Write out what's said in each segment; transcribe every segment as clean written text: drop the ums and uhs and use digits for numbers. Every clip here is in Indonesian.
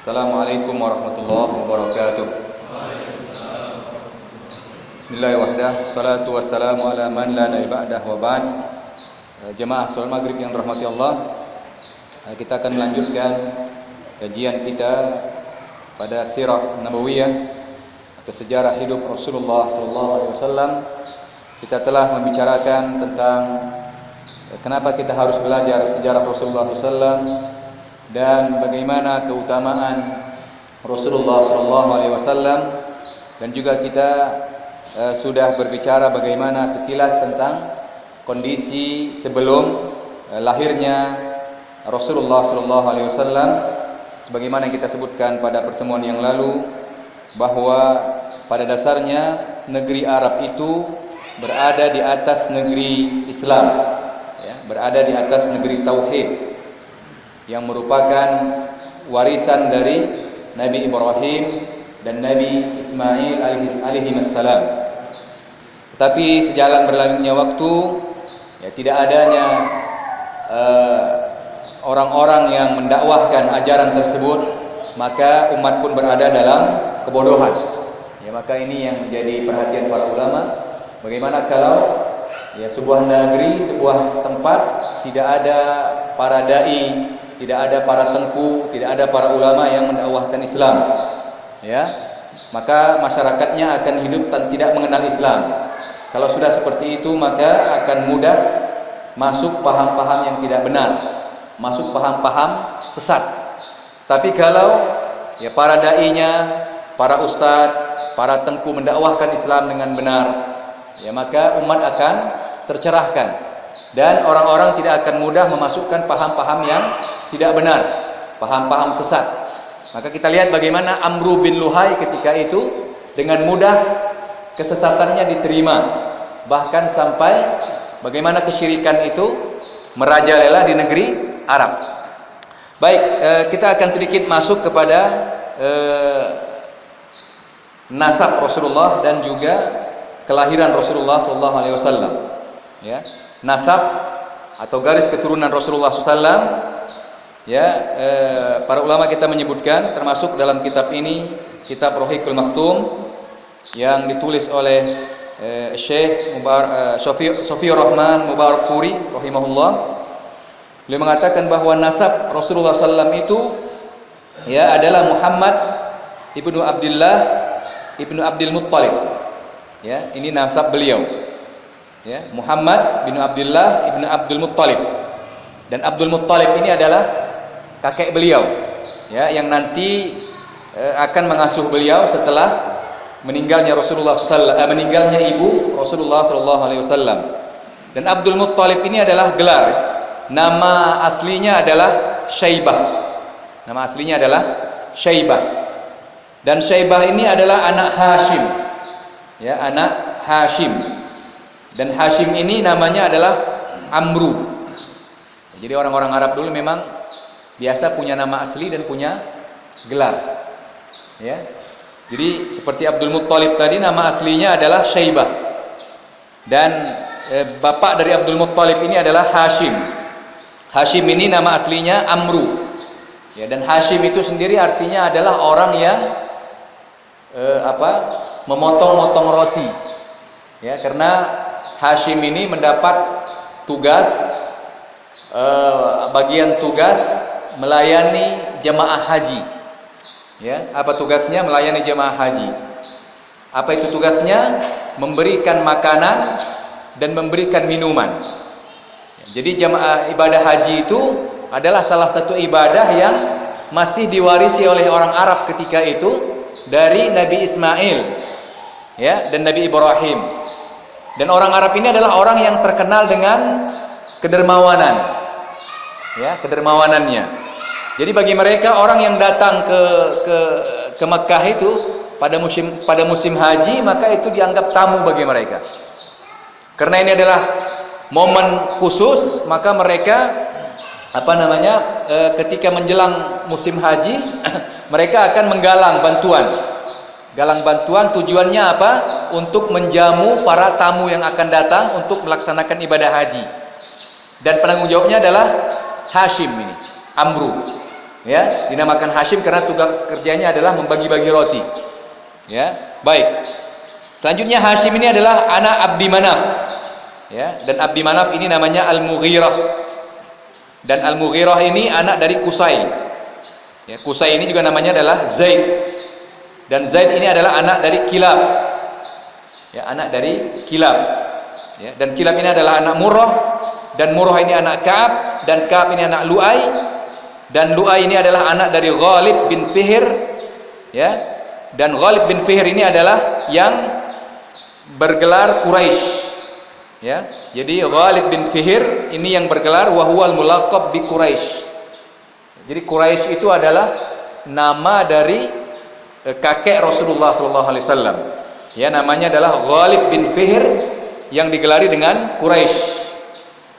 Assalamualaikum warahmatullahi wabarakatuh. Bismillahirrahmanirrahim. Salatu wassalamu ala man la nabiyya ba'dah wa ba'd. Jemaah salat maghrib yang dirahmati Allah, kita akan melanjutkan kajian kita pada sirah nabawiyah atau sejarah hidup Rasulullah sallallahu alaihi wasallam. Kita telah membicarakan tentang kenapa kita harus belajar sejarah Rasulullah sallallahu alaihi wasallam dan bagaimana keutamaan Rasulullah sallallahu alaihi wasallam, dan juga kita sudah berbicara bagaimana sekilas tentang kondisi sebelum lahirnya Rasulullah sallallahu alaihi wasallam, sebagaimana kita sebutkan pada pertemuan yang lalu bahwa pada dasarnya negeri Arab itu berada di atas negeri Islam, ya, berada di atas negeri tauhid yang merupakan warisan dari Nabi Ibrahim dan Nabi Ismail alaihi salam. Tetapi sejalan berlalunya waktu, ya, tidak adanya orang-orang yang mendakwahkan ajaran tersebut, maka umat pun berada dalam kebodohan. Ya, maka ini yang menjadi perhatian para ulama. Bagaimana kalau ya sebuah negeri, sebuah tempat tidak ada para dai, tidak ada para tengku, tidak ada para ulama yang mendakwahkan Islam, ya, maka masyarakatnya akan hidup tidak mengenal Islam. Kalau sudah seperti itu, maka akan mudah masuk paham-paham yang tidak benar, masuk paham-paham sesat. Tapi kalau ya para dai-nya, para ustadz, para tengku mendakwahkan Islam dengan benar, ya, maka umat akan tercerahkan dan orang-orang tidak akan mudah memasukkan paham-paham yang tidak benar, paham-paham sesat. Maka kita lihat bagaimana Amru bin Luhai ketika itu dengan mudah kesesatannya diterima, bahkan sampai bagaimana kesyirikan itu merajalela di negeri Arab. Baik, kita akan sedikit masuk kepada nasab Rasulullah dan juga kelahiran Rasulullah SAW. Ya, nasab atau garis keturunan Rasulullah SAW. Ya, para ulama kita menyebutkan, termasuk dalam kitab ini, kitab Rohiqul Maktum yang ditulis oleh Syekh Sofiur Rahman Mubarakfuri rahimahullah. Beliau mengatakan bahwa nasab Rasulullah SAW itu ya adalah Muhammad ibnu Abdullah ibnu Abdul Muttalib. Ya, ini nasab beliau. Ya, Muhammad bin Abdullah ibnu Abdul Muttalib. Dan Abdul Muttalib ini adalah kakek beliau, ya, yang nanti akan mengasuh beliau setelah meninggalnya Rasulullah SAW, meninggalnya ibu Rasulullah SAW. Dan Abdul Muttalib ini adalah gelar. Nama aslinya adalah Syaibah. Nama aslinya adalah Syaibah. Dan Syaibah ini adalah anak Hashim. Ya, anak Hashim. Dan Hashim ini namanya adalah Amru. Jadi orang-orang Arab dulu memang biasa punya nama asli dan punya gelar. Ya. Jadi seperti Abdul Muttalib tadi, nama aslinya adalah Syaibah. Dan bapak dari Abdul Muttalib ini adalah Hashim. Hashim ini nama aslinya Amru. Ya, dan Hashim itu sendiri artinya adalah orang yang memotong-motong roti. Ya, karena Hashim ini mendapat tugas, bagian tugas melayani jemaah haji. Ya, apa tugasnya? Melayani jemaah haji. Apa itu tugasnya? Memberikan makanan dan memberikan minuman. Jadi jemaah ibadah haji itu adalah salah satu ibadah yang masih diwarisi oleh orang Arab ketika itu dari Nabi Ismail, ya, dan Nabi Ibrahim. Dan orang Arab ini adalah orang yang terkenal dengan kedermawanan, ya, kedermawanannya. Jadi bagi mereka orang yang datang ke Mekah itu pada musim haji, maka itu dianggap tamu bagi mereka. Karena ini adalah momen khusus, maka mereka ketika menjelang musim haji mereka akan menggalang bantuan. Galang bantuan tujuannya apa? Untuk menjamu para tamu yang akan datang untuk melaksanakan ibadah haji. Dan penanggung jawabnya adalah Hashim ini, Amru. Ya, dinamakan Hashim karena tugas kerjanya adalah membagi-bagi roti. Ya, baik. Selanjutnya Hashim ini adalah anak Abdi Manaf. Ya, dan Abdi Manaf ini namanya Al-Mughirah. Dan Al-Mughirah ini anak dari Qusay. Ya, Qusay ini juga namanya adalah Zaid. Dan Zaid ini adalah anak dari Kilab. Ya, anak dari Kilab. Ya, dan Kilab ini adalah anak Murrah, dan Murrah ini anak Ka'ab, dan Ka'ab ini anak Lu'ay, dan Lu'ay ini adalah anak dari Ghalib bin Fihr. Ya, dan Ghalib bin Fihr ini adalah yang bergelar Quraisy. Ya, jadi Ghalib bin Fihr ini yang bergelar wa huwal mulaqab bi Quraisy. Jadi Quraisy itu adalah nama dari kakek Rasulullah sallallahu alaihi wasallam. Ya, namanya adalah Ghalib bin Fihr yang digelari dengan Quraisy.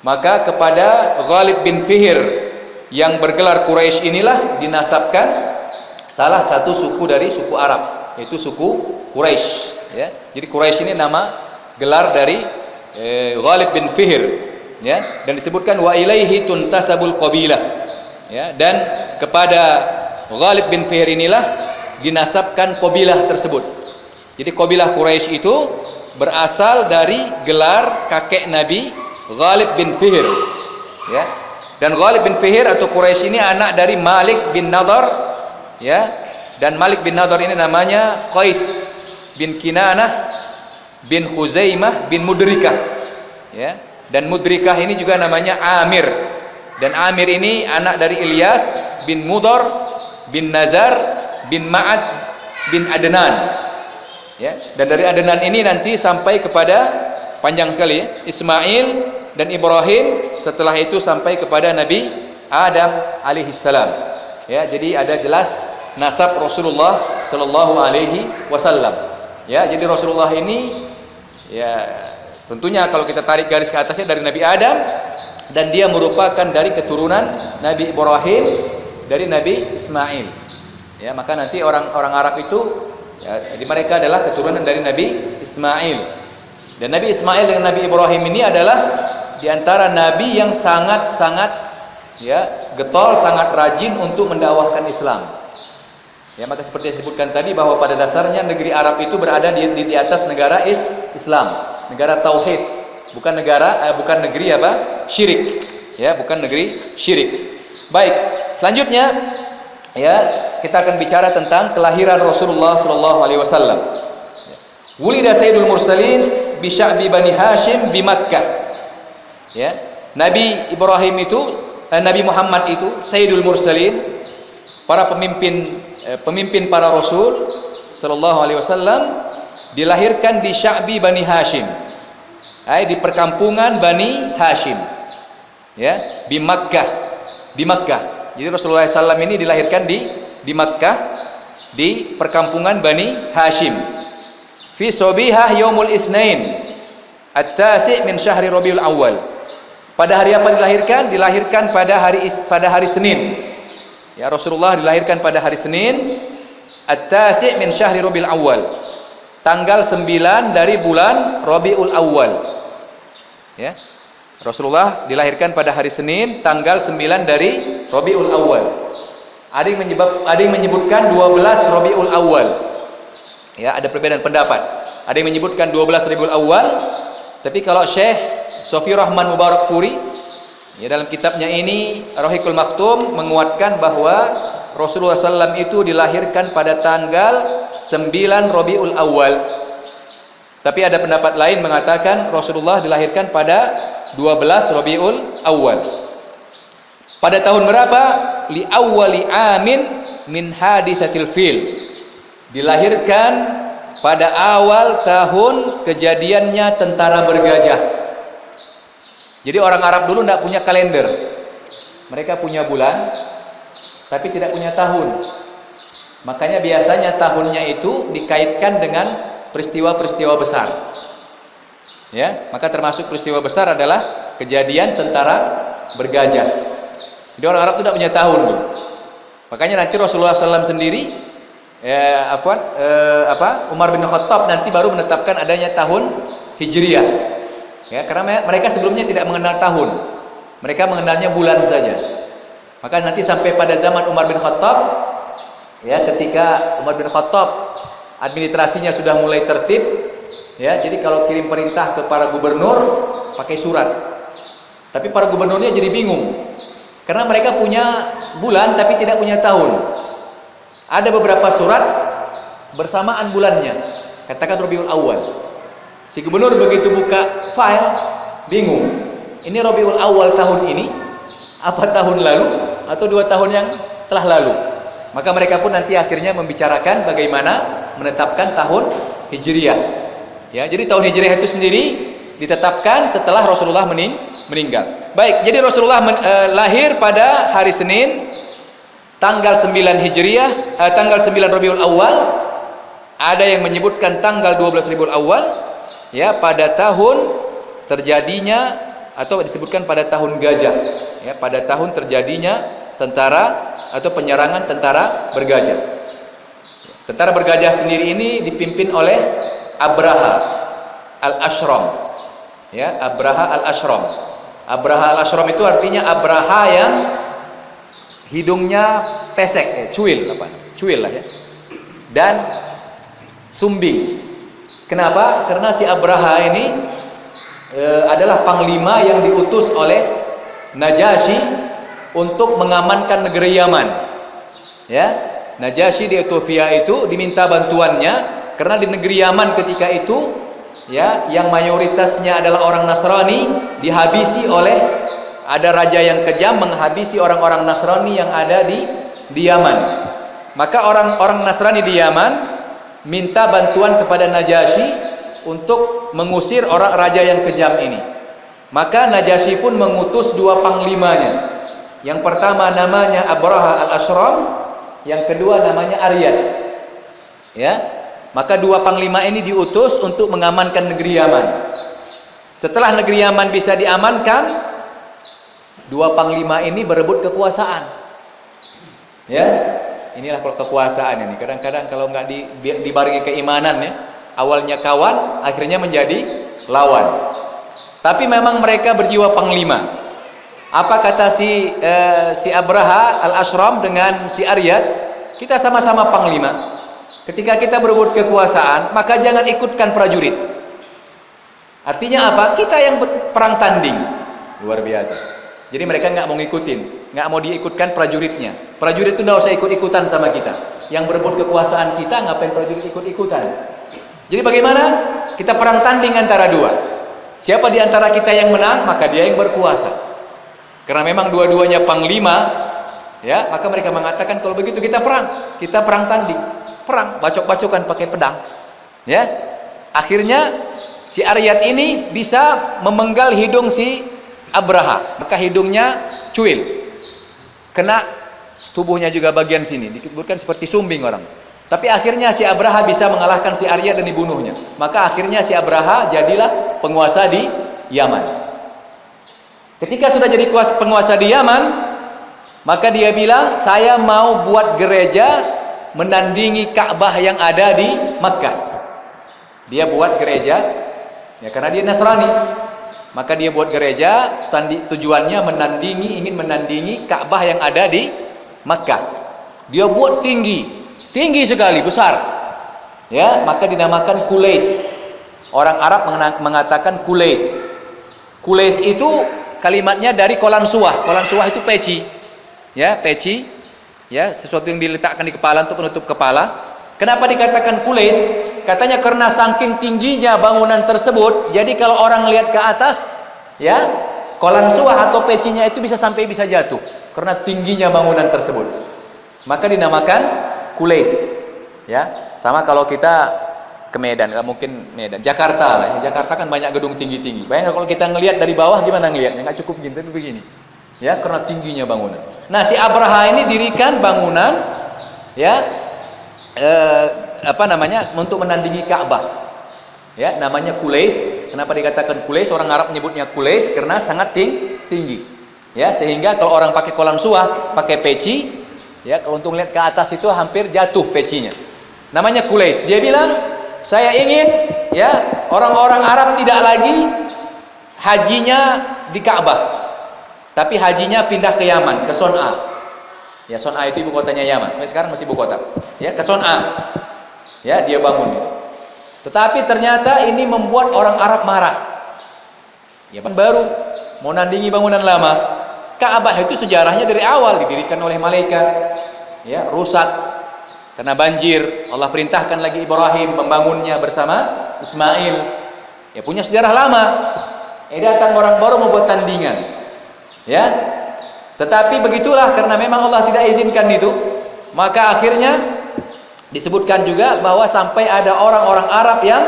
Maka kepada Ghalib bin Fihr yang bergelar Quraisy inilah dinasabkan salah satu suku dari suku Arab, yaitu suku Quraisy. Ya, jadi Quraisy ini nama gelar dari Ghalib bin Fihr. Ya, dan disebutkan wa ilaihi tuntasabul qabilah. Ya, dan kepada Ghalib bin Fihr inilah dinasabkan qabilah tersebut. Jadi qabilah Quraisy itu berasal dari gelar kakek Nabi Ghalib bin Fihr. Ya. Dan Ghalib bin Fihr atau Quraisy ini anak dari Malik bin Nadhr. Ya. Dan Malik bin Nadhr ini namanya Qais bin Kinanah bin Khuzaimah bin Mudrikah. Ya. Dan Mudrikah ini juga namanya Amir. Dan Amir ini anak dari Ilyas bin Mudhar bin Nazar bin Ma'ad bin Adnan. Ya, dan dari Adnan ini nanti sampai kepada panjang sekali ya, Ismail dan Ibrahim, setelah itu sampai kepada Nabi Adam alaihissalam. Ya, jadi ada jelas nasab Rasulullah sallallahu alaihi wasallam. Ya, jadi Rasulullah ini ya tentunya kalau kita tarik garis ke atasnya dari Nabi Adam, dan dia merupakan dari keturunan Nabi Ibrahim, dari Nabi Ismail. Ya, maka nanti orang Arab itu ya, jadi mereka adalah keturunan dari Nabi Ismail. Dan Nabi Ismail dengan Nabi Ibrahim ini adalah diantara Nabi yang sangat-sangat ya getol, sangat rajin untuk mendakwahkan Islam. Ya, maka seperti yang disebutkan tadi bahwa pada dasarnya negeri Arab itu berada di atas negara Islam, negara tauhid, bukan negeri apa? Syirik. Ya, bukan negeri syirik. Baik, selanjutnya ya, kita akan bicara tentang kelahiran Rasulullah sallallahu alaihi wasallam. Wulida Sayyidul Mursalin bi Sya'bi Bani Hashim bi Makkah. Ya, Nabi Ibrahim itu Nabi Muhammad itu Sayyidul Mursalin, para pemimpin para rasul sallallahu alaihi wasallam, dilahirkan di Sya'bi Bani Hashim. Di perkampungan Bani Hashim. Ya, di Makkah. Di Makkah. Jadi Rasulullah SAW ini dilahirkan di Makkah, di perkampungan Bani Hashim. Fi sobihah yaumul itsnain at-tasi' min syahri Rabiul Awal. Pada hari apa dilahirkan? Dilahirkan pada hari Senin. Ya, Rasulullah dilahirkan pada hari Senin at-tasi' min syahri Rabiul Awal. Tanggal 9 dari bulan Rabiul Awal. Ya. Rasulullah dilahirkan pada hari Senin tanggal 9 dari Rabiul Awal. Ada yang menyebutkan 12 Rabiul Awal. Ya, ada perbedaan pendapat. Ada yang menyebutkan 12 Rabiul Awal, tapi kalau Syekh Sofi Rahman Mubarakfuri ya dalam kitabnya ini Rahiqul Maktum menguatkan bahwa Rasulullah SAW itu dilahirkan pada tanggal 9 Rabiul Awal. Tapi ada pendapat lain mengatakan Rasulullah dilahirkan pada 12 Rabiul Awal. Pada tahun berapa? Li awwali amin min haditsatil fil. Dilahirkan pada awal tahun kejadiannya tentara bergajah. Jadi orang Arab dulu tidak punya kalender. Mereka punya bulan, tapi tidak punya tahun. Makanya biasanya tahunnya itu dikaitkan dengan peristiwa-peristiwa besar. Ya, maka termasuk peristiwa besar adalah kejadian tentara bergajah. Jadi orang Arab itu tidak punya tahun dulu. Makanya nanti Rasulullah SAW sendiri, Umar bin Khattab nanti baru menetapkan adanya tahun Hijriyah. Ya, karena mereka sebelumnya tidak mengenal tahun. Mereka mengenalnya bulan saja. Maka nanti sampai pada zaman Umar bin Khattab, ya, ketika Umar bin Khattab administrasinya sudah mulai tertib, ya, jadi kalau kirim perintah ke para gubernur pakai surat. Tapi para gubernurnya jadi bingung karena mereka punya bulan tapi tidak punya tahun. Ada beberapa surat bersamaan bulannya, katakan Rabiul Awal. Si gubernur begitu buka file bingung, ini Rabiul Awal tahun ini apa tahun lalu atau 2 tahun yang telah lalu. Maka mereka pun nanti akhirnya membicarakan bagaimana menetapkan tahun Hijriah. Ya, jadi tahun Hijriah itu sendiri ditetapkan setelah Rasulullah meninggal. Baik, jadi Rasulullah lahir pada hari Senin tanggal 9 Hijriah, tanggal 9 Rabiul Awal. Ada yang menyebutkan tanggal 12 Rabiul Awal, ya, pada tahun terjadinya atau disebutkan pada tahun gajah, ya, pada tahun terjadinya tentara atau penyerangan tentara bergajah. Tentara bergajah sendiri ini dipimpin oleh Abraha al-Ashram, ya, Abraha al-Ashram. Abraha al-Ashram itu artinya Abraha yang hidungnya pesek, cuil apa? Cuil lah, ya. Dan sumbing. Kenapa? Karena si Abraha ini adalah panglima yang diutus oleh Najasyi untuk mengamankan negeri Yaman. Ya, Najasyi di Ethiopia itu diminta bantuannya karena di negeri Yaman ketika itu, ya, yang mayoritasnya adalah orang Nasrani, dihabisi oleh ada raja yang kejam menghabisi orang-orang Nasrani yang ada di Yaman. Maka orang-orang Nasrani di Yaman minta bantuan kepada Najasyi untuk mengusir orang raja yang kejam ini. Maka Najasyi pun mengutus 2 panglimanya. Yang pertama namanya Abraha al-Ashram, yang kedua namanya Aryad. Ya. Maka 2 panglima ini diutus untuk mengamankan negeri Yaman. Setelah negeri Yaman bisa diamankan, 2 panglima ini berebut kekuasaan. Ya. Inilah kalau kekuasaan ini. Kadang-kadang kalau nggak dibarengi keimanan, ya, awalnya kawan, akhirnya menjadi lawan. Tapi memang mereka berjiwa panglima. Apa kata si Abraha al-Ashram dengan si Aryad? Kita sama-sama panglima. Ketika kita berebut kekuasaan, maka jangan ikutkan prajurit. Artinya apa? Kita yang perang tanding. Luar biasa. Jadi mereka nggak mau ngikutin, nggak mau diikutkan prajuritnya. Prajurit itu nggak usah ikut-ikutan sama kita. Yang berebut kekuasaan kita, ngapain prajurit ikut-ikutan? Jadi bagaimana? Kita perang tanding antara 2. Siapa di antara kita yang menang, maka dia yang berkuasa. Karena memang dua-duanya panglima, ya, maka mereka mengatakan kalau begitu kita perang tanding, perang, bacok-bacokan pakai pedang, ya. Akhirnya si Aryad ini bisa memenggal hidung si Abraha, maka hidungnya cuil, kena tubuhnya juga bagian sini, disebutkan seperti sumbing orang. Tapi akhirnya si Abraha bisa mengalahkan si Aryad dan dibunuhnya. Maka akhirnya si Abraha jadilah penguasa di Yaman. Ketika sudah jadi penguasa di Yaman, maka dia bilang, saya mau buat gereja menandingi Ka'bah yang ada di Makkah. Dia buat gereja, ya, karena dia Nasrani. Maka dia buat gereja, tujuannya ingin menandingi Ka'bah yang ada di Makkah. Dia buat tinggi sekali, besar. Ya, maka dinamakan Qulaisy. Orang Arab mengatakan Qulaisy. Qulaisy itu kalimatnya dari Qalansuwah. Qalansuwah itu peci. Ya, peci. Ya, sesuatu yang diletakkan di kepala untuk menutup kepala. Kenapa dikatakan Qulaisy? Katanya karena saking tingginya bangunan tersebut, jadi kalau orang lihat ke atas, ya, Qalansuwah atau pecinya itu bisa jatuh karena tingginya bangunan tersebut. Maka dinamakan Qulaisy. Ya, sama kalau kita ke Medan, mungkin Medan, Jakarta lah. Jakarta kan banyak gedung tinggi-tinggi. Bayangkan kalau kita ngelihat dari bawah gimana ngelihatnya? Nggak cukup gini, tapi begini. Ya, karena tingginya bangunan. Nah, si Abraha ini dirikan bangunan, ya, untuk menandingi Ka'bah. Ya, namanya Qulaisy. Kenapa dikatakan Qulaisy? Orang Arab menyebutnya Qulaisy karena sangat tinggi. Ya, sehingga kalau orang pakai Qalansuwah, pakai peci, ya, kalau untuk lihat ke atas itu hampir jatuh pecinya. Namanya Qulaisy. Dia bilang, saya ingin, ya, orang-orang Arab tidak lagi hajinya di Ka'bah, tapi hajinya pindah ke Yaman, ke Son'a. Ya, Son'a itu ibu kotanya Yaman. Sampai sekarang masih ibu kota. Ya, ke Son'a. Ya, dia bangun itu. Tetapi ternyata ini membuat orang Arab marah. Ya, baru mau nandingi bangunan lama. Ka'bah itu sejarahnya dari awal didirikan oleh malaikat. Ya, rusak karena banjir. Allah perintahkan lagi Ibrahim membangunnya bersama Ismail. Ya, punya sejarah lama. Datang orang baru membuat tandingan. Ya. Tetapi begitulah, karena memang Allah tidak izinkan itu, maka akhirnya disebutkan juga bahwa sampai ada orang-orang Arab yang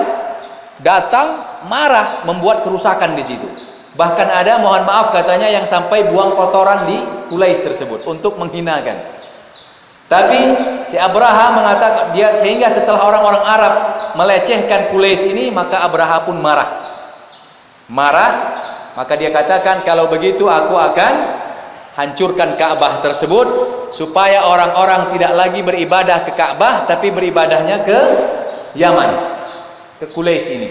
datang marah membuat kerusakan di situ. Bahkan ada, mohon maaf katanya, yang sampai buang kotoran di Quraisy tersebut untuk menghinakan. Tapi si Abraha mengatakan dia, sehingga setelah orang-orang Arab melecehkan Quraisy ini, maka Abraha pun marah. Maka dia katakan, kalau begitu aku akan hancurkan Ka'bah tersebut supaya orang-orang tidak lagi beribadah ke Ka'bah tapi beribadahnya ke Yaman, ke Quraisy ini.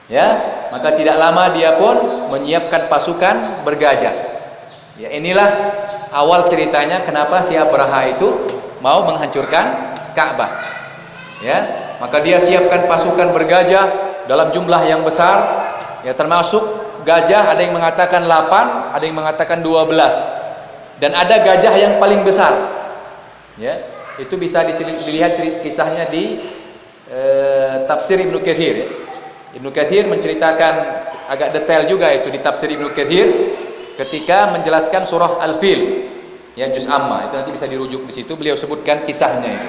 Ya, maka tidak lama dia pun menyiapkan pasukan bergajah. Ya, inilah awal ceritanya kenapa si Abraha itu mau menghancurkan Ka'bah. Ya, maka dia siapkan pasukan bergajah dalam jumlah yang besar. Ya, termasuk gajah, ada yang mengatakan 8, ada yang mengatakan 12. Dan ada gajah yang paling besar. Ya, itu bisa dilihat kisahnya di tafsir Ibnu Katsir. Ya. Ibnu Katsir menceritakan agak detail juga itu di tafsir Ibnu Katsir ketika menjelaskan surah Al-Fil. Ya, juz amma. Itu nanti bisa dirujuk di situ, beliau sebutkan kisahnya itu.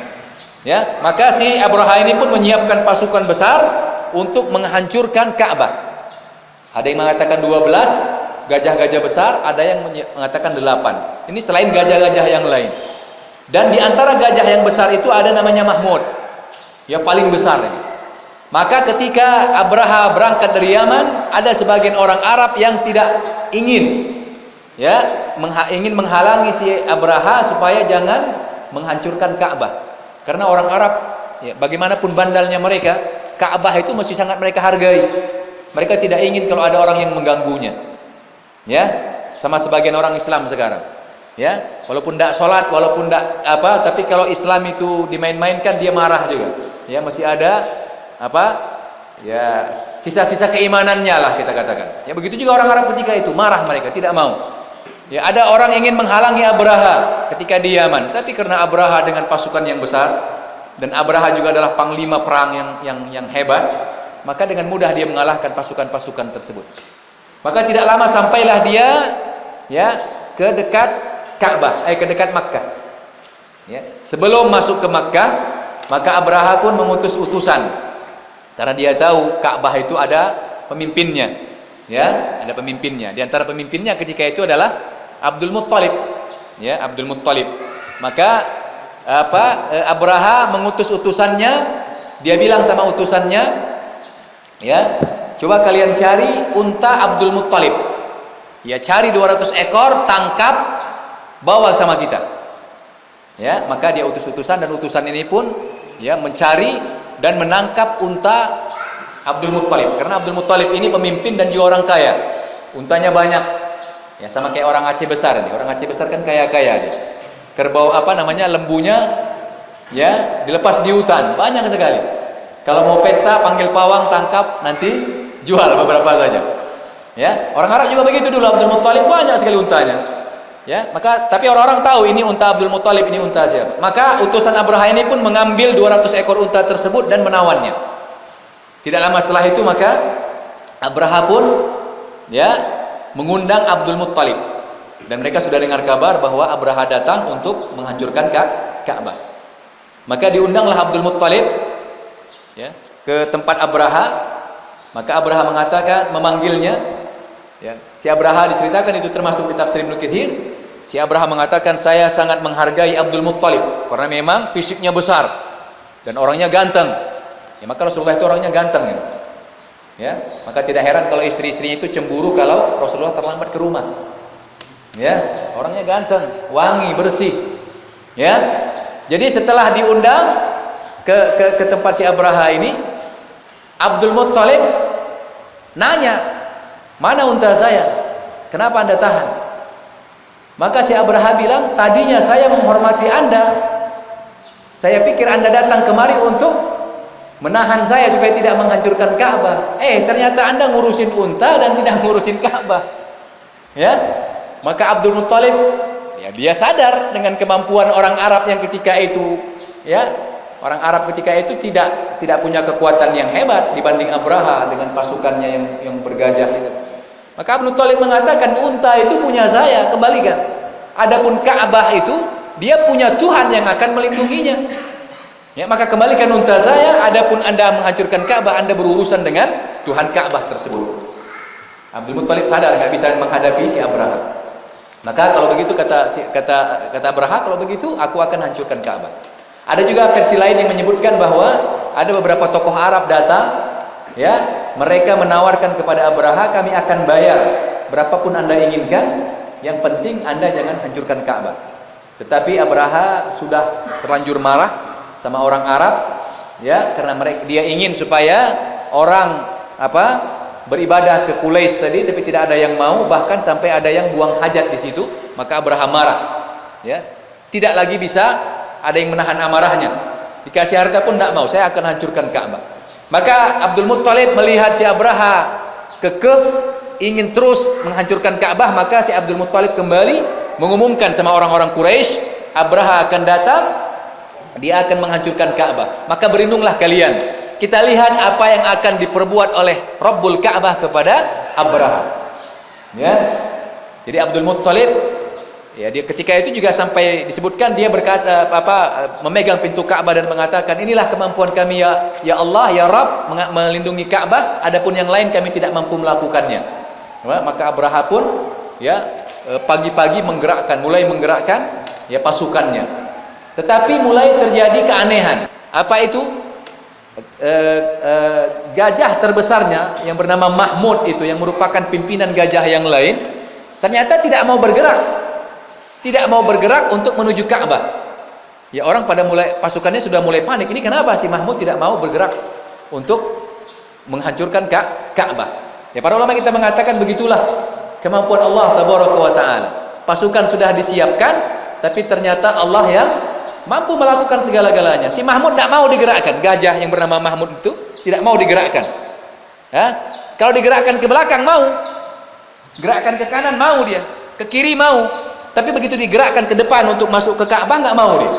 Ya, maka si Abraha ini pun menyiapkan pasukan besar untuk menghancurkan Ka'bah. Ada yang mengatakan 12 gajah-gajah besar, ada yang mengatakan 8. Ini selain gajah-gajah yang lain. Dan di antara gajah yang besar itu ada namanya Mahmud. Yang paling besar ini. Maka ketika Abraha berangkat dari Yaman, ada sebagian orang Arab yang tidak ingin ingin menghalangi si Abraha supaya jangan menghancurkan Ka'bah. Karena orang Arab, ya, bagaimanapun bandalnya mereka, Ka'bah itu masih sangat mereka hargai. Mereka tidak ingin kalau ada orang yang mengganggunya. Ya, sama sebagian orang Islam sekarang. Ya, walaupun tidak sholat, walaupun tidak apa, tapi kalau Islam itu dimain-mainkan dia marah juga. Ya, masih ada apa? Ya, sisa-sisa keimanannya lah kita katakan. Ya, begitu juga orang Arab ketika itu marah, mereka tidak mau. Ya, ada orang ingin menghalangi Abraha ketika di Yaman, tapi karena Abraha dengan pasukan yang besar dan Abraha juga adalah panglima perang yang hebat, maka dengan mudah dia mengalahkan pasukan-pasukan tersebut. Maka tidak lama sampailah dia ya ke dekat Ka'bah, ke dekat Makkah. Ya, sebelum masuk ke Makkah, maka Abraha pun mengutus utusan. Karena dia tahu Ka'bah itu ada pemimpinnya. Ya, ada pemimpinnya. Di antara pemimpinnya ketika itu adalah Abdul Muttalib. Ya, Abdul Muttalib. Maka Abraha mengutus utusannya, dia bilang sama utusannya, ya, coba kalian cari unta Abdul Muttalib. Ya, cari 200 ekor, tangkap, bawa sama kita. Ya, maka dia utus utusan, dan utusan ini pun ya mencari dan menangkap unta Abdul Muttalib. Karena Abdul Muttalib ini pemimpin dan juga orang kaya. Untanya banyak. Ya, sama kayak orang Aceh besar nih. Orang Aceh besar kan kaya-kaya dia. Kerbau lembunya ya dilepas di hutan, banyak sekali. Kalau mau pesta panggil pawang, tangkap, nanti jual beberapa saja. Ya, orang Arab juga begitu dulu. Abdul Muttalib banyak sekali untanya. Ya, maka tapi orang-orang tahu ini unta Abdul Muttalib, ini unta siapa. Maka utusan Abraha ini pun mengambil 200 ekor unta tersebut dan menawannya. Tidak lama setelah itu maka Abraha pun ya mengundang Abdul Muttalib, dan mereka sudah dengar kabar bahwa Abraha datang untuk menghancurkan Ka'bah. Maka diundanglah Abdul Muttalib ya ke tempat Abraha. Maka Abraha mengatakan, memanggilnya ya. Si Abraha diceritakan itu termasuk di tafsir Ibnu Katsir. Si Abraha mengatakan, saya sangat menghargai Abdul Muttalib karena memang fisiknya besar dan orangnya ganteng. Ya, maka Rasulullah itu orangnya ganteng ya. Ya, maka tidak heran kalau istri-istrinya itu cemburu kalau Rasulullah terlambat ke rumah. Ya, orangnya ganteng, wangi, bersih. Ya. Jadi setelah diundang ke tempat si Abraha ini, Abdul Muttalib nanya, "Mana unta saya? Kenapa Anda tahan?" Maka si Abraha bilang, tadinya saya menghormati Anda. Saya pikir Anda datang kemari untuk menahan saya supaya tidak menghancurkan Ka'bah. Ternyata Anda ngurusin unta dan tidak ngurusin Ka'bah. Ya. Maka Abdul Muttalib, ya dia sadar dengan kemampuan orang Arab yang ketika itu, ya. Orang Arab ketika itu tidak punya kekuatan yang hebat dibanding Abraha dengan pasukannya yang bergajah itu. Maka Abdul Muttalib mengatakan, unta itu punya saya, kembalikan. Adapun Ka'bah itu dia punya Tuhan yang akan melindunginya. Ya, maka kembalikan unta saya. Adapun Anda menghancurkan Ka'bah, Anda berurusan dengan Tuhan Ka'bah tersebut. Abdul Muttalib sadar nggak bisa menghadapi si Abraha. Maka kalau begitu kata Abraha, kalau begitu aku akan hancurkan Ka'bah. Ada juga versi lain yang menyebutkan bahwa ada beberapa tokoh Arab datang, ya, mereka menawarkan kepada Abraha, kami akan bayar berapapun Anda inginkan, yang penting Anda jangan hancurkan Ka'bah. Tetapi Abraha sudah terlanjur marah sama orang Arab, ya, karena dia ingin supaya orang beribadah ke Quraisy tadi, tapi tidak ada yang mau, bahkan sampai ada yang buang hajat di situ. Maka Abraha marah, ya, tidak lagi bisa ada yang menahan amarahnya. Dikasih harta pun tidak mau, saya akan hancurkan Ka'bah. Maka Abdul Muttalib melihat si Abraha kekeh ingin terus menghancurkan Ka'bah, maka si Abdul Muttalib kembali mengumumkan sama orang-orang Quraisy, Abraha akan datang, dia akan menghancurkan Ka'bah. Maka berlindunglah kalian. Kita lihat apa yang akan diperbuat oleh Rabbul Ka'bah kepada Abraha. Ya. Jadi Abdul Muttalib, ya, dia ketika itu juga sampai disebutkan dia berkata memegang pintu Ka'bah dan mengatakan, inilah kemampuan kami ya Allah, ya Rabb, melindungi Ka'bah, adapun yang lain kami tidak mampu melakukannya. Maka Abraha pun, ya, pagi-pagi mulai menggerakkan ya pasukannya. Tetapi mulai terjadi keanehan. Apa itu? Gajah terbesarnya yang bernama Mahmud itu, yang merupakan pimpinan gajah yang lain, ternyata tidak mau bergerak untuk menuju Ka'bah. Ya, orang pasukannya sudah mulai panik. Ini kenapa si Mahmud tidak mau bergerak untuk menghancurkan Ka'bah? Ya, para ulama kita mengatakan begitulah kemampuan Allah tabaraka wa taala. Pasukan sudah disiapkan, tapi ternyata Allah yang mampu melakukan segala-galanya. Si Mahmud tidak mau digerakkan. Gajah yang bernama Mahmud itu tidak mau digerakkan. Ya? Kalau digerakkan ke belakang mau, gerakkan ke kanan mau dia, ke kiri mau. Tapi begitu digerakkan ke depan untuk masuk ke Ka'bah, nggak mau dia.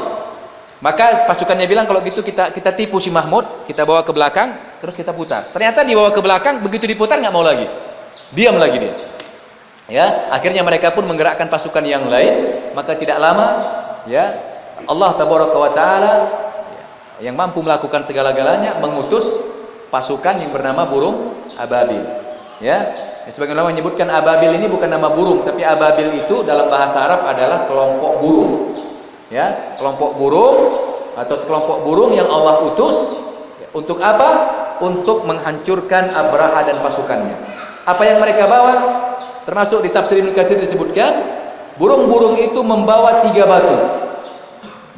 Maka pasukannya bilang, kalau gitu kita tipu si Mahmud, kita bawa ke belakang, terus kita putar. Ternyata dibawa ke belakang, begitu diputar nggak mau lagi, diam lagi dia. Ya, akhirnya mereka pun menggerakkan pasukan yang lain. Maka tidak lama, ya, Allah tabaraka wa taala, yang mampu melakukan segala-galanya, mengutus pasukan yang bernama burung ababil. Ya, sebagian ulama menyebutkan ababil ini bukan nama burung, tapi ababil itu dalam bahasa Arab adalah kelompok burung. Ya, kelompok burung atau sekelompok burung yang Allah utus untuk apa? Untuk menghancurkan Abraha dan pasukannya. Apa yang mereka bawa? Termasuk di tafsir Ibnu Katsir disebutkan, burung-burung itu membawa 3 batu.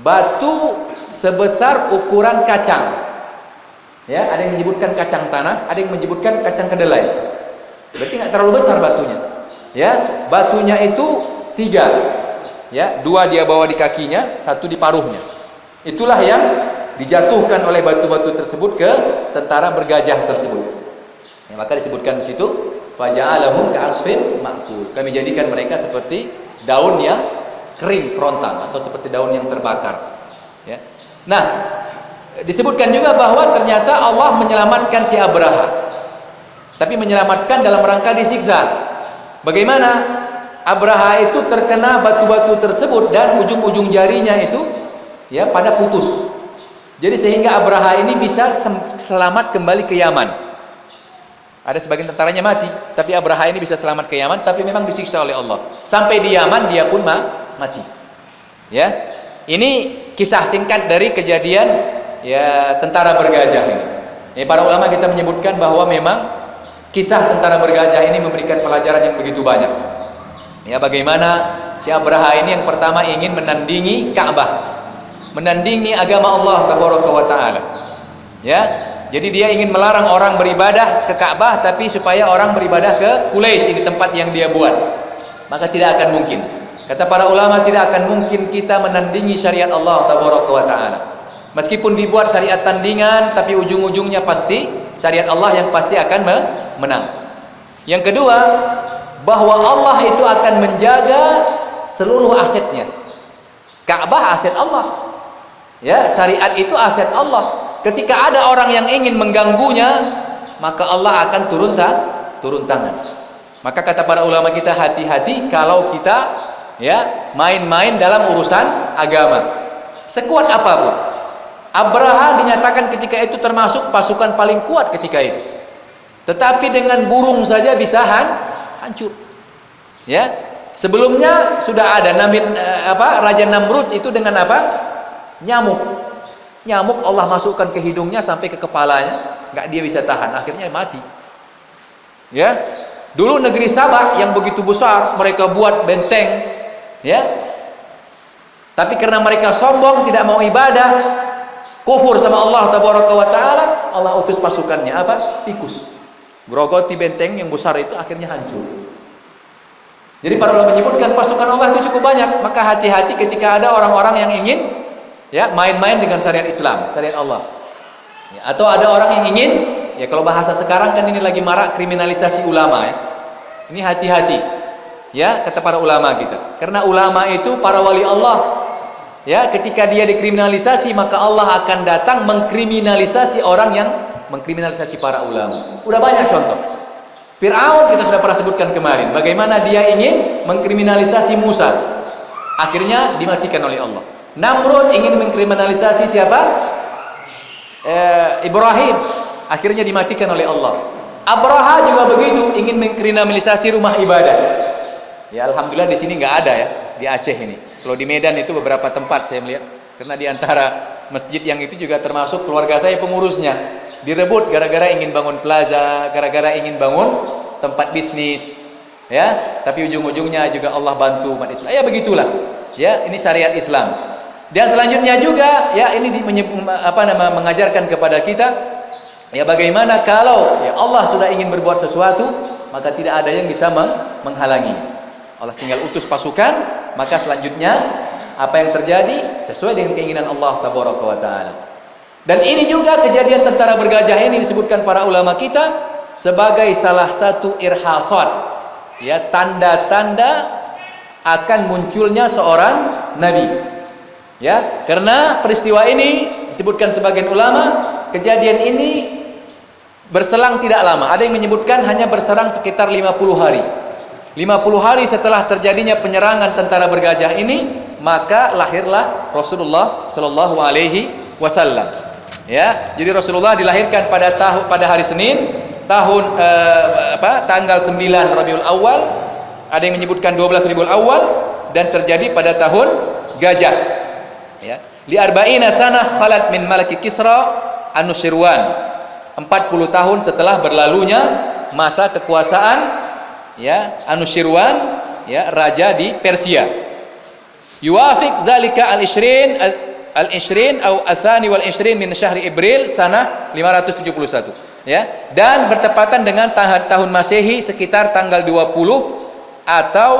Batu sebesar ukuran kacang. Ya, ada yang menyebutkan kacang tanah, ada yang menyebutkan kacang kedelai. Berarti nggak terlalu besar batunya. Ya, batunya itu 3. Ya, 2 dia bawa di kakinya, 1 di paruhnya. Itulah yang dijatuhkan oleh batu-batu tersebut ke tentara bergajah tersebut. Ya, maka disebutkan di situ, faja'alahum ka'asfin ma'kul. Kami jadikan mereka seperti daun yang kering, kerontang, atau seperti daun yang terbakar. Ya. Nah, disebutkan juga bahwa ternyata Allah menyelamatkan si Abraha, tapi menyelamatkan dalam rangka disiksa. Bagaimana? Abraha itu terkena batu-batu tersebut dan ujung-ujung jarinya itu, ya, pada putus. Jadi sehingga Abraha ini bisa selamat kembali ke Yaman. Ada sebagian tentaranya mati, tapi Abraha ini bisa selamat ke Yaman, tapi memang disiksa oleh Allah. Sampai di Yaman dia pun mati. Ya, ini kisah singkat dari kejadian, ya, tentara bergajah ini. Ya, para ulama kita menyebutkan bahwa memang kisah tentara bergajah ini memberikan pelajaran yang begitu banyak. Ya, bagaimana si Abraha ini yang pertama ingin menandingi Ka'bah, menandingi agama Allah tabaraka wa taala. Ya, jadi dia ingin melarang orang beribadah ke Ka'bah, tapi supaya orang beribadah ke Quraisy, di tempat yang dia buat. Maka tidak akan mungkin. Kata para ulama, tidak akan mungkin kita menandingi syariat Allah tabaraka wa taala. Meskipun dibuat syariat tandingan, tapi ujung-ujungnya pasti syariat Allah yang pasti akan menang. Yang kedua, bahwa Allah itu akan menjaga seluruh asetnya. Ka'bah aset Allah. Ya, syariat itu aset Allah. Ketika ada orang yang ingin mengganggunya, maka Allah akan turun tangan. Maka kata para ulama kita, hati-hati kalau kita ya main-main dalam urusan agama. Sekuat apapun. Abraha dinyatakan ketika itu termasuk pasukan paling kuat ketika itu. Tetapi dengan burung saja bisa hancur. Ya. Sebelumnya sudah ada Raja Namrud itu dengan apa? Nyamuk. Nyamuk Allah masukkan ke hidungnya sampai ke kepalanya, enggak dia bisa tahan, akhirnya mati. Ya. Dulu negeri Sabah yang begitu besar, mereka buat benteng, ya. Tapi karena mereka sombong, tidak mau ibadah, kufur sama Allah tabaraka wa taala, Allah utus pasukannya apa? Tikus. Grogoti benteng yang besar itu, akhirnya hancur. Jadi para ulama menyebutkan pasukan Allah itu cukup banyak, maka hati-hati ketika ada orang-orang yang ingin ya main-main dengan syariat Islam, syariat Allah. Ya, atau ada orang yang ingin, ya kalau bahasa sekarang kan ini lagi marak kriminalisasi ulama ya. Ini hati-hati. Ya, kata para ulama kita. Karena ulama itu para wali Allah. Ya, ketika dia dikriminalisasi, maka Allah akan datang mengkriminalisasi orang yang mengkriminalisasi para ulama. Udah banyak contoh. Fir'aun kita sudah pernah sebutkan kemarin, bagaimana dia ingin mengkriminalisasi Musa. Akhirnya dimatikan oleh Allah. Namrud ingin mengkriminalisasi siapa? Ibrahim, akhirnya dimatikan oleh Allah. Abraha juga begitu, ingin mengkriminalisasi rumah ibadah. Ya alhamdulillah di sini nggak ada ya, di Aceh ini. Kalau di Medan itu beberapa tempat saya melihat, karena di antara masjid yang itu juga termasuk keluarga saya pengurusnya. Direbut gara-gara ingin bangun plaza, gara-gara ingin bangun tempat bisnis. Ya, tapi ujung-ujungnya juga Allah bantu umat Islam. Ya begitulah. Ya, ini syariat Islam. Dan selanjutnya juga ya ini mengajarkan kepada kita ya bagaimana kalau ya Allah sudah ingin berbuat sesuatu, maka tidak ada yang bisa menghalangi. Allah tinggal utus pasukan, maka selanjutnya apa yang terjadi sesuai dengan keinginan Allah tabaraka wa taala. Dan ini juga kejadian tentara bergajah ini disebutkan para ulama kita sebagai salah satu irhasat, ya tanda-tanda akan munculnya seorang nabi. Ya, karena peristiwa ini disebutkan sebagian ulama, kejadian ini berselang tidak lama. Ada yang menyebutkan hanya berserang sekitar 50 hari. 50 hari setelah terjadinya penyerangan tentara bergajah ini, maka lahirlah Rasulullah Shallallahu alaihi wasallam. Ya, jadi Rasulullah dilahirkan pada hari Senin tanggal 9 Rabiul Awal. Ada yang menyebutkan 12 Rabiul Awal dan terjadi pada tahun Gajah. Ya, li arba'ina sanah khalat min malaki Kisra Anushirwan. 40 tahun setelah berlalunya masa kekuasaan ya Anushirwan, ya raja di Persia. Yuwafiq dzalika al-20 atau al-thani wal 20 min syahri Abril sanah 571. Ya, dan bertepatan dengan tahun Masehi sekitar tanggal 20 atau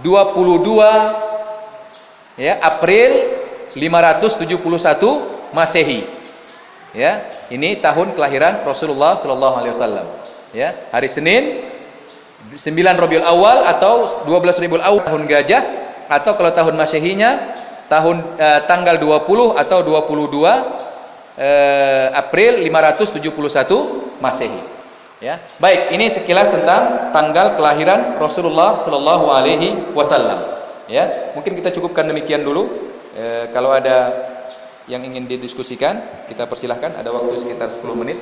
22 ya April 571 Masehi. Ya, ini tahun kelahiran Rasulullah sallallahu alaihi wasallam. Ya, hari Senin 9 Rabiul Awal atau 12 Rabiul Awal tahun Gajah, atau kalau tahun Masehinya tanggal 20 atau 22 April 571 Masehi. Ya. Baik, ini sekilas tentang tanggal kelahiran Rasulullah sallallahu alaihi wasallam. Ya, mungkin kita cukupkan demikian dulu. Kalau ada yang ingin didiskusikan, kita persilahkan. Ada waktu sekitar 10 menit.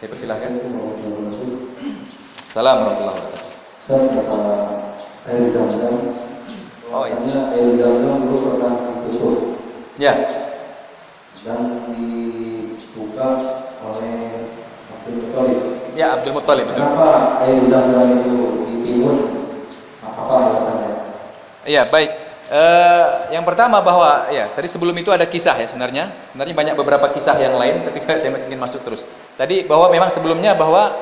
Saya persilahkan. Assalamualaikum warahmatullahi wabarakatuh. Air Zam-Zam. Oh iya. Air Zam-Zam dulu pernah ditutup. Ya. Dan dibuka oleh Abdul Muttalib. Ya, Abdul Muttalib betul. Kenapa air Zam-Zam itu ditimbun? Apa alasannya? Iya, baik. Yang pertama bahwa ya tadi sebelum itu ada kisah ya sebenarnya banyak beberapa kisah yang lain, tapi saya ingin masuk terus. Tadi bahwa memang sebelumnya bahwa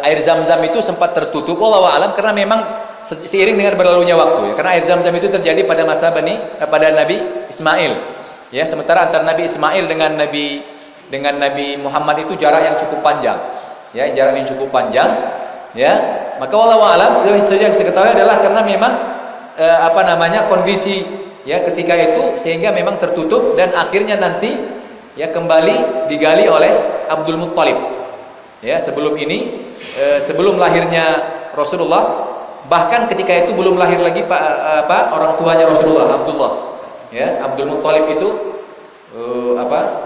air Zam-Zam itu sempat tertutup wallahu alam karena memang seiring dengan berlalunya waktu ya. Karena air Zam-Zam itu terjadi pada masa pada Nabi Ismail. Ya, sementara antara Nabi Ismail dengan Nabi Muhammad itu jarak yang cukup panjang. Ya, jarak yang cukup panjang. Ya, maka wallahu alam sejauh yang saya ketahui adalah karena memang kondisi ya ketika itu sehingga memang tertutup dan akhirnya nanti ya kembali digali oleh Abdul Muttalib. Ya, sebelum ini sebelum lahirnya Rasulullah, bahkan ketika itu belum lahir lagi orang tuanya Rasulullah, Abdullah. Ya, Abdul Muttalib itu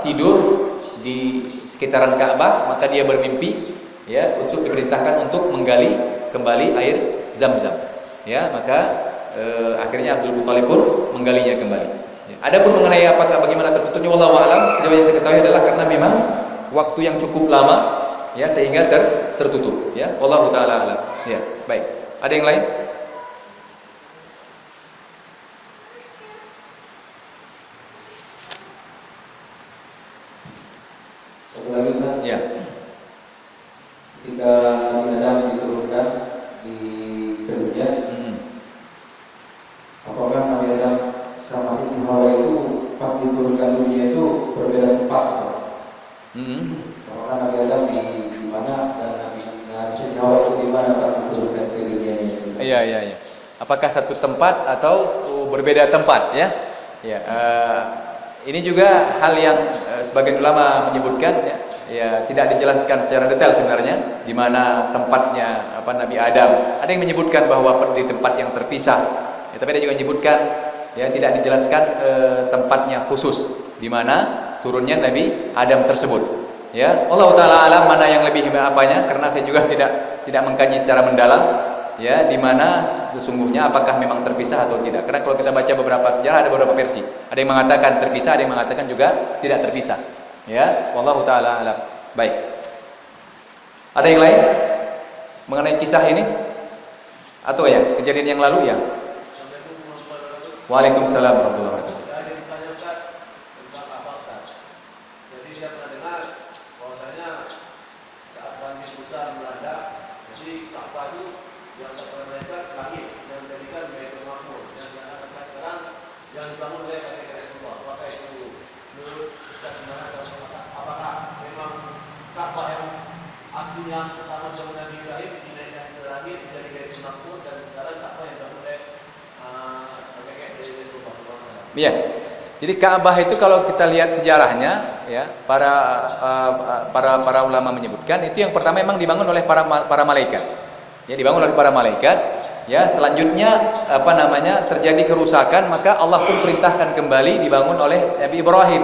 tidur di sekitaran Ka'bah, maka dia bermimpi ya untuk diperintahkan untuk menggali kembali air Zam-Zam. Ya, maka akhirnya Abdul Muttalib pun menggalinya kembali. Ya. Adapun mengenai bagaimana tertutupnya wallahu alam, sejauh yang saya ketahui adalah karena memang waktu yang cukup lama ya sehingga tertutup ya. Wallahu taala alam. Ya, baik. Ada yang lain? Satu lagi Ustaz. Ya. Ketika Nabi Adam diturunkan di dunia, apakah Nabi Adam sama Siti Hawa itu pas diturunkan dunia itu berbeda tempat? Apakah Nabi Adam di mana dan Siti Hawa itu di mana pas diturunkan ke dunia ini? Iya. Apakah satu tempat atau berbeda tempat ya? Ya. Ini juga hal yang sebagian ulama menyebutkan ya tidak dijelaskan secara detail sebenarnya di mana tempatnya Nabi Adam. Ada yang menyebutkan bahwa di tempat yang terpisah. Ya, tapi ada juga menyebutkan ya tidak dijelaskan tempatnya khusus di mana turunnya Nabi Adam tersebut. Ya, Allah taala alam mana yang lebih karena saya juga tidak mengkaji secara mendalam. Ya, di mana sesungguhnya apakah memang terpisah atau tidak. Karena kalau kita baca beberapa sejarah ada beberapa versi. Ada yang mengatakan terpisah, ada yang mengatakan juga tidak terpisah. Ya, wallahu taala alam. Baik. Ada yang lain mengenai kisah ini? Atau ya, kejadian yang lalu ya? Waalaikumsalam warahmatullahi wabarakatuh. Jadi saya pernah dengar bahwasanya saat banjir besar melanda, jadi Ka'bah itu yang terperebutkan lagi yang menjadikan Baitul Ma'mur yang sampai sekarang yang dibangun oleh kakek Rasulullah. Apakah itu menurut Ustaz gimana? Apakah memang Ka'bah yang aslinya pertama zaman Nabi Ibrahim dinaikkan ke langit menjadi Baitul Ma'mur dan sekarang Ka'bah yang dibangun oleh kakek Rasulullah? Iya. Jadi Ka'bah itu kalau kita lihat sejarahnya ya, para ulama menyebutkan itu yang pertama memang dibangun oleh para malaikat. Ya, dibangun oleh para malaikat. Ya, selanjutnya terjadi kerusakan, maka Allah pun perintahkan kembali dibangun oleh Nabi Ibrahim.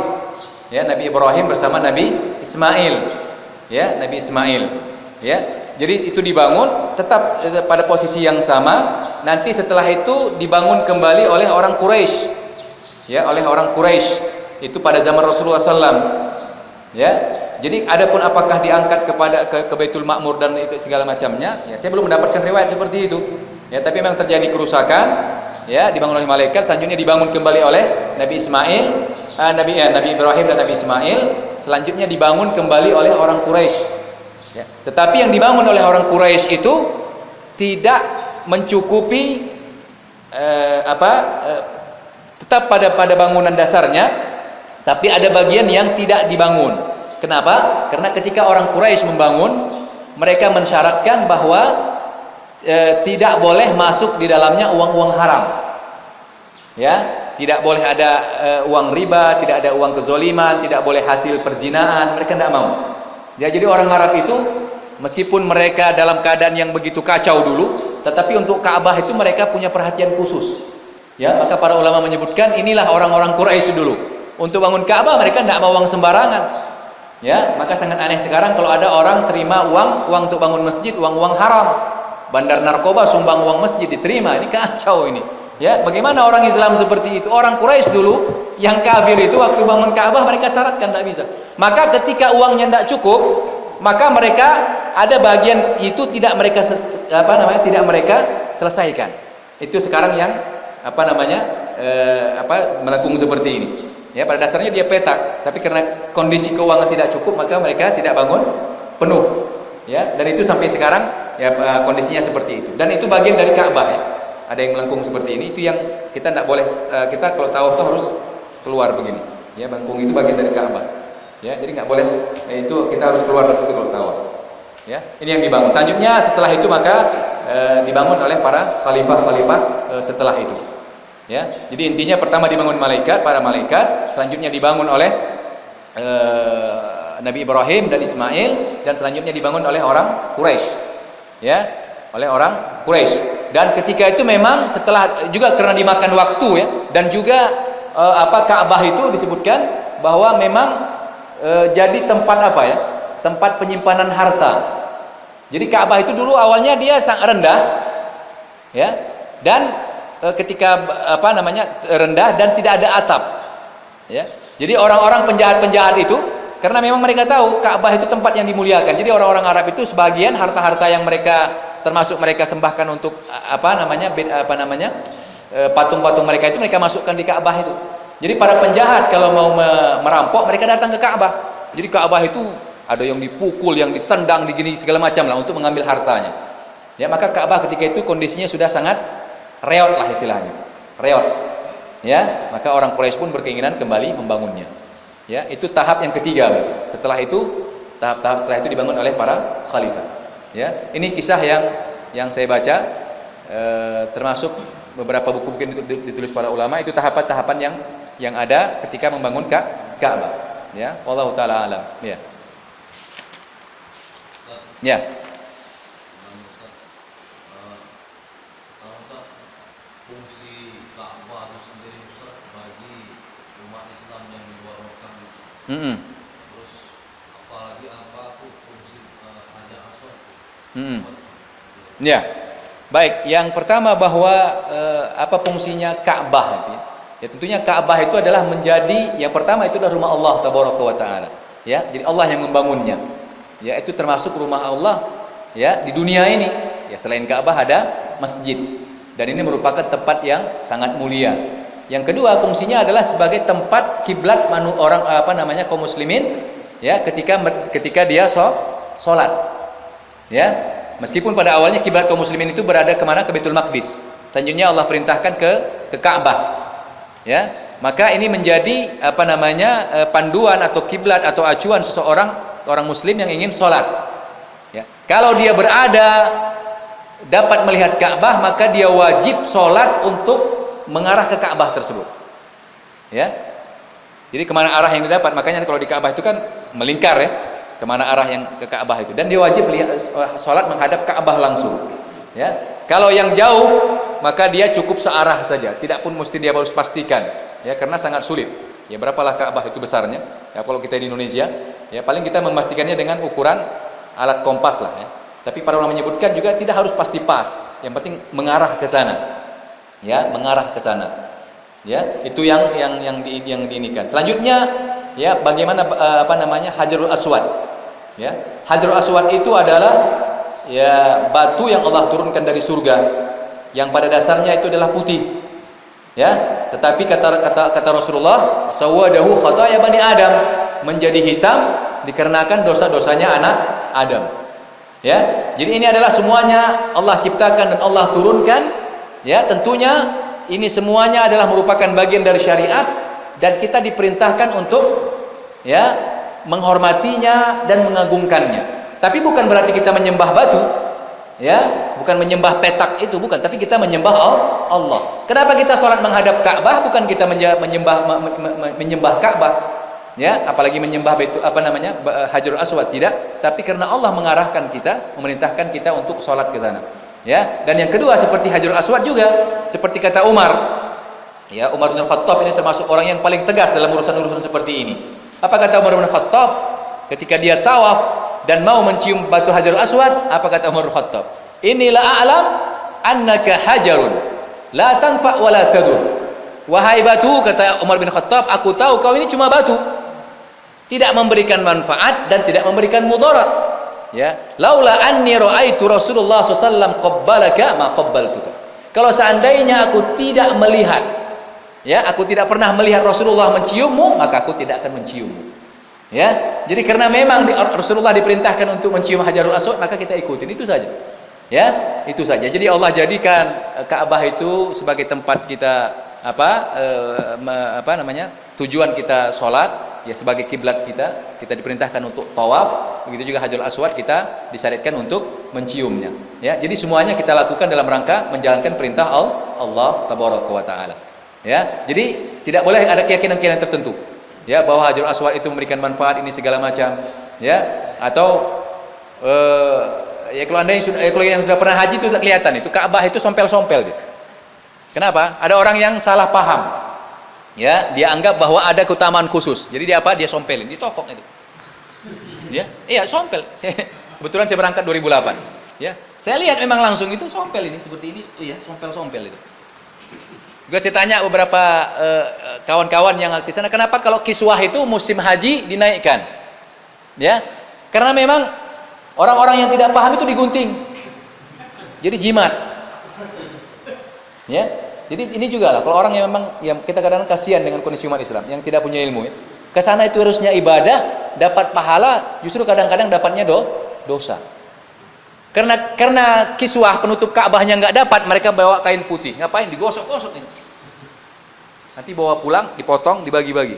Ya, Nabi Ibrahim bersama Nabi Ismail. Ya, Nabi Ismail. Ya. Jadi itu dibangun tetap pada posisi yang sama. Nanti setelah itu dibangun kembali oleh orang Quraisy. Ya, oleh orang Quraisy itu pada zaman Rasulullah SAW. Ya, jadi adapun apakah diangkat ke Baitul Ma'mur dan itu segala macamnya, ya saya belum mendapatkan riwayat seperti itu. Ya, tapi memang terjadi kerusakan, ya dibangun oleh malaikat, selanjutnya dibangun kembali oleh Nabi Ismail, Nabi Ibrahim dan Nabi Ismail, selanjutnya dibangun kembali oleh orang Quraisy. Ya, tetapi yang dibangun oleh orang Quraisy itu tidak mencukupi tetap pada bangunan dasarnya, tapi ada bagian yang tidak dibangun. Kenapa? Karena ketika orang Quraisy membangun, mereka mensyaratkan bahwa tidak boleh masuk di dalamnya uang-uang haram. Ya, tidak boleh ada uang riba, tidak ada uang kezoliman, tidak boleh hasil perzinaan. Mereka tidak mau. Ya, jadi orang Arab itu meskipun mereka dalam keadaan yang begitu kacau dulu, tetapi untuk Ka'bah itu mereka punya perhatian khusus. Ya, maka para ulama menyebutkan inilah orang-orang Quraisy dulu. Untuk bangun Ka'bah mereka tidak mau uang sembarangan. Ya, maka sangat aneh sekarang kalau ada orang terima uang untuk bangun masjid, uang haram. Bandar narkoba sumbang uang masjid diterima. Ini kacau ini. Ya, bagaimana orang Islam seperti itu? Orang Quraisy dulu yang kafir itu waktu bangun Ka'bah mereka syaratkan tidak bisa. Maka ketika uangnya tidak cukup, maka mereka ada bagian itu tidak mereka selesaikan. Itu sekarang yang melengkung seperti ini. Ya, pada dasarnya dia petak, tapi karena kondisi keuangan tidak cukup, maka mereka tidak bangun penuh. Ya, dan itu sampai sekarang ya kondisinya seperti itu. Dan itu bagian dari Ka'bah ya. Ada yang melengkung seperti ini, itu yang kita tidak boleh, kita kalau tawaf itu harus keluar begini. Ya, melengkung itu bagian dari Ka'bah. Ya, jadi nggak boleh itu kita harus keluar dari situ kalau tawaf. Ya, ini yang dibangun. Selanjutnya setelah itu maka dibangun oleh para khalifah-khalifah setelah itu. Ya, jadi intinya pertama dibangun para malaikat, selanjutnya dibangun oleh Nabi Ibrahim dan Ismail, dan selanjutnya dibangun oleh orang Quraisy. Ya, oleh orang Quraisy. Dan ketika itu memang setelah juga karena dimakan waktu ya, dan juga Ka'bah itu disebutkan bahwa memang jadi tempat apa ya? Tempat penyimpanan harta. Jadi Ka'bah itu dulu awalnya dia sangat rendah ya. Dan ketika rendah dan tidak ada atap. Ya. Jadi orang-orang penjahat-penjahat itu karena memang mereka tahu Ka'bah itu tempat yang dimuliakan. Jadi orang-orang Arab itu sebagian harta-harta yang mereka termasuk mereka sembahkan untuk patung-patung mereka itu mereka masukkan di Ka'bah itu. Jadi para penjahat kalau mau merampok mereka datang ke Ka'bah. Jadi Ka'bah itu ada yang dipukul, yang ditendang, digini segala macam lah untuk mengambil hartanya. Ya, maka Ka'bah ketika itu kondisinya sudah sangat reot lah istilahnya. Reot. Ya, maka orang Quraisy pun berkeinginan kembali membangunnya. Ya, itu tahap yang ketiga. Setelah itu tahap-tahap setelah itu dibangun oleh para khalifah. Ya, ini kisah yang saya baca, termasuk beberapa buku mungkin ditulis para ulama, itu tahapan-tahapan yang ada ketika membangun Ka'bah. Ya, wallahu taala alam. Ya. Ya. Fungsi Ka'bah itu sendiri Ustaz bagi umat Islam yang di luar Mekah. Terus apalagi apa tuh fungsi Hajar Aswad? Ya. Baik, yang pertama bahwa apa fungsinya Ka'bah itu ya. Ya tentunya Ka'bah itu adalah menjadi yang pertama itu adalah rumah Allah tabaraka wa taala. Ya, jadi Allah yang membangunnya. Ya, itu termasuk rumah Allah ya di dunia ini. Ya, selain Ka'bah ada masjid. Dan ini merupakan tempat yang sangat mulia. Yang kedua, fungsinya adalah sebagai tempat kiblat kaum muslimin ya ketika dia sholat. Ya, meskipun pada awalnya kiblat kaum muslimin itu berada kemana? Ke Baitul Maqdis. Selanjutnya Allah perintahkan ke Ka'bah. Ya, maka ini menjadi panduan atau kiblat atau acuan orang muslim yang ingin sholat. Ya, kalau dia dapat melihat Ka'bah, maka dia wajib sholat untuk mengarah ke Ka'bah tersebut. Ya, jadi kemana arah yang didapat? Makanya kalau di Ka'bah itu kan melingkar ya, kemana arah yang ke Ka'bah itu. Dan dia wajib sholat menghadap Ka'bah langsung. Ya, kalau yang jauh maka dia cukup searah saja, tidak pun mesti dia harus pastikan. Ya, karena sangat sulit. Ya, berapalah Ka'bah itu besarnya? Ya, kalau kita di Indonesia, ya paling kita memastikannya dengan ukuran alat kompas lah ya. Tapi para ulama menyebutkan juga tidak harus pasti pas. Yang penting mengarah ke sana. Ya, mengarah ke sana. Ya, itu yang diinikan. Selanjutnya, ya bagaimana Hajarul Aswad. Ya, Hajarul Aswad itu adalah ya batu yang Allah turunkan dari surga. Yang pada dasarnya itu adalah putih. Ya, tetapi kata Rasulullah, sawadahu khataya bani Adam, menjadi hitam dikarenakan dosa-dosanya anak Adam. Ya, jadi ini adalah semuanya Allah ciptakan dan Allah turunkan. Ya, tentunya ini semuanya adalah merupakan bagian dari syariat dan kita diperintahkan untuk ya menghormatinya dan mengagungkannya. Tapi bukan berarti kita menyembah batu. Ya, bukan menyembah petak itu, bukan, tapi kita menyembah Allah. Kenapa kita sholat menghadap Ka'bah? Bukan kita menyembah Ka'bah. Ya, apalagi menyembah Hajarul Aswad, tidak, tapi karena Allah mengarahkan kita, memerintahkan kita untuk sholat ke sana. Ya, dan yang kedua seperti Hajarul Aswad juga, seperti kata Umar. Ya, Umar bin Khattab ini termasuk orang yang paling tegas dalam urusan-urusan seperti ini. Apa kata Umar bin Khattab ketika dia tawaf dan mau mencium batu Hajarul Aswad? Apa kata Umar bin Khattab? Inilah a'lam annaka hajarun la tanfa wa la tadur. Wahai batu, kata Umar bin Khattab, aku tahu kau ini cuma batu, tidak memberikan manfaat dan tidak memberikan mudarat. Ya, laula anni ra'aitu Rasulullah SAW qabbalaka ma qabbaltuka. Kalau seandainya aku tidak melihat, ya, aku tidak pernah melihat Rasulullah menciummu, maka aku tidak akan menciummu. Ya, jadi karena memang Rasulullah diperintahkan untuk mencium Hajarul Aswad, maka kita ikutin itu saja. Ya, itu saja. Jadi Allah jadikan Ka'bah itu sebagai tempat kita tujuan kita sholat, ya sebagai kiblat kita. Kita diperintahkan untuk tawaf, begitu juga Hajarul Aswad kita disyariatkan untuk menciumnya. Ya, jadi semuanya kita lakukan dalam rangka menjalankan perintah Allah Tabaraka wa Taala. Ya, jadi tidak boleh ada keyakinan-keyakinan tertentu. Ya, bahwa Hajarul Aswad itu memberikan manfaat ini segala macam. Ya, atau ya kalau anda yang sudah pernah haji itu tidak kelihatan itu Ka'bah itu sompel-sompel gitu. Kenapa? Ada orang yang salah paham. Ya, dia anggap bahwa ada keutamaan khusus. Jadi dia apa? Dia sompelin, ditokok itu. Ya, iya sompel. Kebetulan saya berangkat 2008. Ya, saya lihat memang langsung itu sompel ini seperti ini. Iya, sompel-sompel itu. Juga saya tanya beberapa kawan-kawan yang aktif sana, kenapa kalau kiswah itu musim haji dinaikkan? Ya, karena memang orang-orang yang tidak paham itu digunting. Jadi jimat. Ya. Jadi ini juga lah kalau orang yang memang yang kita kadang-kadang kasihan dengan kondisi umat Islam yang tidak punya ilmu ya. Ke sana itu harusnya ibadah, dapat pahala, justru kadang-kadang dapatnya dosa. Karena kiswah penutup Ka'bahnya nggak dapat, mereka bawa kain putih. Ngapain? Digosok-gosok ini. Nanti bawa pulang, dipotong, dibagi-bagi.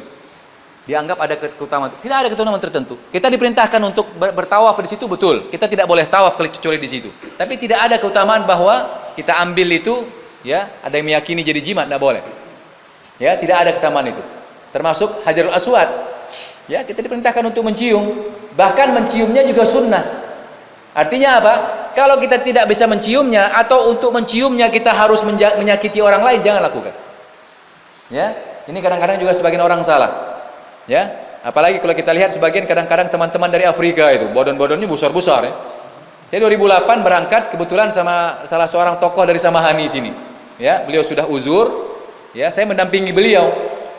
Dianggap ada keutamaan. Tidak ada keutamaan tertentu. Kita diperintahkan untuk bertawaf di situ, betul. Kita tidak boleh tawaf kecuali di situ. Tapi tidak ada keutamaan bahwa kita ambil itu, ya, ada yang meyakini jadi jimat, tidak boleh. Ya, tidak ada keutamaan itu. Termasuk Hajarul Aswad. Ya, kita diperintahkan untuk mencium. Bahkan menciumnya juga sunnah. Artinya apa? Kalau kita tidak bisa menciumnya atau untuk menciumnya kita harus menyakiti orang lain, jangan lakukan. Ya, ini kadang-kadang juga sebagian orang salah. Ya, apalagi kalau kita lihat sebagian kadang-kadang teman-teman dari Afrika itu bodon-bodonnya besar-besar ya. Saya 2008 berangkat kebetulan sama salah seorang tokoh dari Samahani sini. Ya, beliau sudah uzur. Ya, saya mendampingi beliau.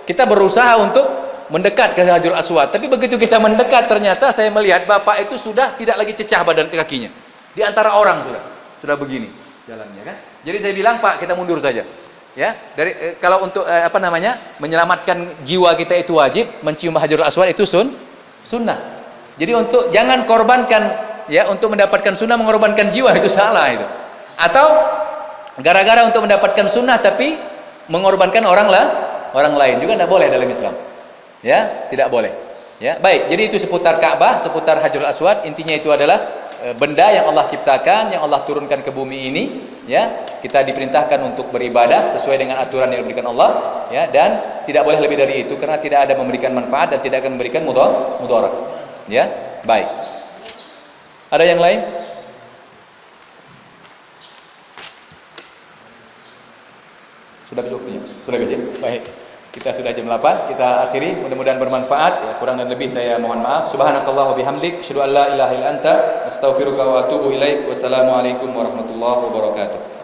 Kita berusaha untuk mendekat ke Hajarul Aswad. Tapi begitu kita mendekat ternyata saya melihat bapak itu sudah tidak lagi cecah badan kakinya. Di antara orang sudah begini jalannya kan. Jadi saya bilang, Pak, kita mundur saja. Ya, kalau untuk menyelamatkan jiwa kita itu wajib, mencium Hajarul Aswad itu sunnah. Jadi untuk jangan korbankan ya untuk mendapatkan sunnah mengorbankan jiwa, itu salah itu. Atau gara-gara untuk mendapatkan sunnah tapi mengorbankan orang lain juga tidak boleh dalam Islam. Ya, tidak boleh. Ya, baik. Jadi itu seputar Ka'bah, seputar Hajarul Aswad. Intinya itu adalah benda yang Allah ciptakan, yang Allah turunkan ke bumi ini. Ya, kita diperintahkan untuk beribadah sesuai dengan aturan yang diberikan Allah. Ya, dan tidak boleh lebih dari itu karena tidak ada memberikan manfaat dan tidak akan memberikan mudarat. Ya, baik. Ada yang lain? Sudah waktunya? Sudah habis ya? Baik. Kita sudah jam 8, kita akhiri. Mudah-mudahan bermanfaat. Ya, kurang dan lebih saya mohon maaf. Subhanakallah wa bihamdik, asyhadu an la ilaha illa anta, astaghfiruka wa atubu ilaik. Wassalamualaikum warahmatullahi wabarakatuh.